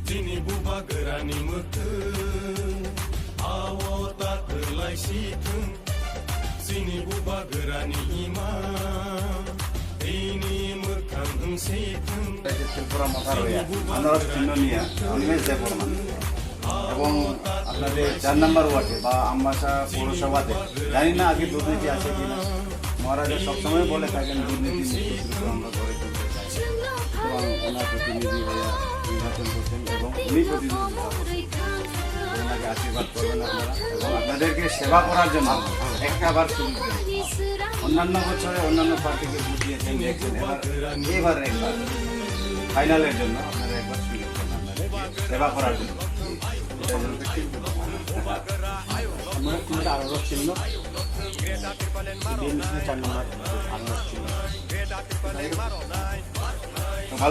Sini buba gerani mekeng awo tak kelai situng Sini buba gerani imam ini mekang situng Tripura মশার হইয়া আনারস চিহ্ন নিয়ে উন্মেষ দেববর্মন এবং আপনাদের 4 নম্বর ওয়ার্ডে বা আমবাসা পৌরসভাতে জানি না আগে দুর্নীতি আছে কিনা মহারাজা সবসময় বলে থাকেন দুর্নীতি মুক্ত আমরা গড়ে তুলতে চাই এবং ওনার প্রতিনিধি হইয়া নির্বাচন করছেন এবং উনি প্রতিনিধি ওনাকে আশীর্বাদ করবেন আপনারা এবং আপনাদেরকে সেবা করার জন্য একটাবার সুযোগ দেন অন্যান্য বছরে অন্যান্য পার্টিকে ভোট দিয়েছেন দেখছেন এবার একবার ফাইনালের জন্য আপনারা একবার সুযোগ দেন আপনাদের সেবা করার জন্য আনারস চিহ্ন 4 নম্বর আনারস চিহ্ন